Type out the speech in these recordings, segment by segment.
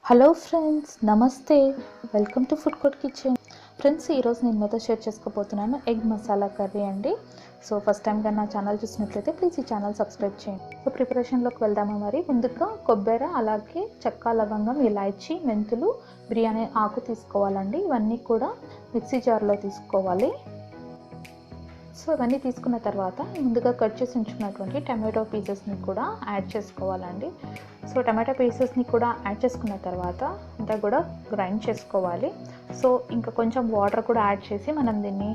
Hello friends, నమస్తే. Welcome to food court kitchen. Friends, ఈరోజు నేను మీతో షేర్ చేసుకోబోతున్నాను ఎగ్ మసాలా కర్రీ అండి. సో ఫస్ట్ టైంగా నా ఛానల్ చూసినట్లయితే ప్లీజ్ ఈ ఛానల్ సబ్స్క్రైబ్ చేయండి. సో ప్రిపరేషన్లోకి వెళ్దాము. మరి ముందుగా కొబ్బరి, అలాగే చెక్క, లవంగం, ఇలాచీ, మెంతులు, బిర్యానీ ఆకు తీసుకోవాలండి. ఇవన్నీ కూడా మిక్సీ జార్లో తీసుకోవాలి. సో ఇవన్నీ తీసుకున్న తర్వాత ముందుగా కట్ చేసి ఉంచుకున్నటువంటి టమాటో పీసెస్ని కూడా యాడ్ చేసుకోవాలండి. సో టమాటో పీసెస్ని కూడా యాడ్ చేసుకున్న తర్వాత అంతా కూడా గ్రైండ్ చేసుకోవాలి. సో ఇంకా కొంచెం వాటర్ కూడా యాడ్ చేసి మనం దీన్ని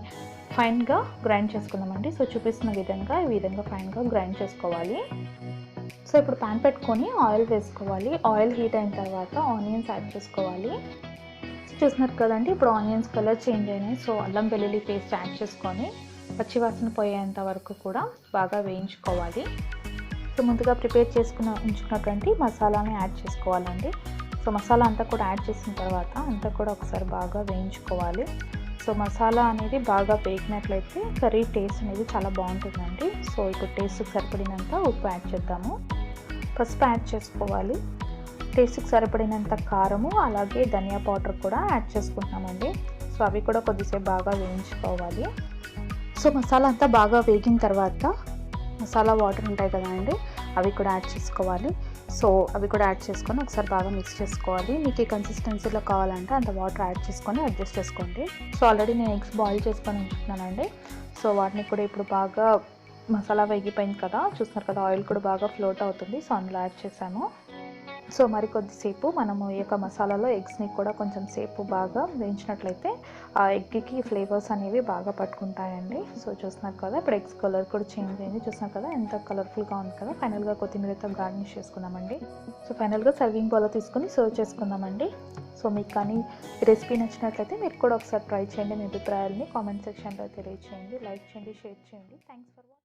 ఫైన్గా గ్రైండ్ చేసుకుందామండి. సో చూపిస్తున్న విధంగా ఈ విధంగా ఫైన్గా గ్రైండ్ చేసుకోవాలి. సో ఇప్పుడు ప్యాన్ పెట్టుకొని ఆయిల్ వేసుకోవాలి. ఆయిల్ హీట్ అయిన తర్వాత ఆనియన్స్ యాడ్ చేసుకోవాలి. చూస్తున్నారు కదండి, ఇప్పుడు ఆనియన్స్ కలర్ చేంజ్ అయినాయి. సో అల్లం వెల్లుల్లి పేస్ట్ యాడ్ చేసుకొని పచ్చివాసన పోయేంత వరకు కూడా బాగా వేయించుకోవాలి. సో ముందుగా ప్రిపేర్ ఉంచుకున్నటువంటి మసాలాని యాడ్ చేసుకోవాలండి. సో మసాలా అంతా కూడా యాడ్ చేసిన తర్వాత అంతా కూడా ఒకసారి బాగా వేయించుకోవాలి. సో మసాలా అనేది బాగా వేగినట్లయితే కర్రీ టేస్ట్ అనేది చాలా బాగుంటుందండి. సో ఇప్పుడు టేస్ట్కి సరిపడినంత ఉప్పు యాడ్ చేద్దాము. పసుపు యాడ్ చేసుకోవాలి. టేస్ట్కి సరిపడినంత కారము, అలాగే ధనియా పౌడర్ కూడా యాడ్ చేసుకుంటున్నామండి. సో అవి కూడా కొద్దిసేపు బాగా వేయించుకోవాలి. సో మసాలా అంతా బాగా వేగిన తర్వాత మసాలా వాటర్ ఉంటాయి కదండి, అవి కూడా యాడ్ చేసుకోవాలి. సో అవి కూడా యాడ్ చేసుకొని ఒకసారి బాగా మిక్స్ చేసుకోవాలి. మీకు ఈ కన్సిస్టెన్సీలో కావాలంటే అంత వాటర్ యాడ్ చేసుకొని అడ్జస్ట్ చేసుకోండి. సో ఆల్రెడీ నేను ఎగ్స్ బాయిల్ చేసుకొని ఉంచుకున్నానండి. సో వాటిని కూడా ఇప్పుడు బాగా మసాలా వేగిపోయింది కదా, చూస్తున్నారు కదా, ఆయిల్ కూడా బాగా ఫ్లోట్ అవుతుంది. సో అందులో యాడ్ చేశాను. సో మరి కొద్దిసేపు మనము ఈ యొక్క మసాలాలో ఎగ్స్ని కూడా కొంచెం సేపు బాగా వేయించినట్లయితే ఆ ఎగ్కి ఫ్లేవర్స్ అనేవి బాగా పట్టుకుంటాయండి. సో చూస్తున్నారు కదా, ఇప్పుడు ఎగ్స్ కలర్ కూడా చేంజ్ అయింది. చూస్తున్నారు కదా, ఎంత కలర్ఫుల్గా ఉంది కదా. ఫైనల్గా కొత్తిమీరతో గార్నిష్ చేసుకుందామండి. సో ఫైనల్గా సర్వింగ్ బౌల్లో తీసుకొని సర్వ్ చేసుకుందామండి. సో మీకు కానీ ఈ రెసిపీ నచ్చినట్లయితే మీరు కూడా ఒకసారి ట్రై చేయండి. మీ అభిప్రాయాలని కామెంట్ సెక్షన్లో తెలియజేయండి. లైక్ చేయండి, షేర్ చేయండి. Thanks for watching.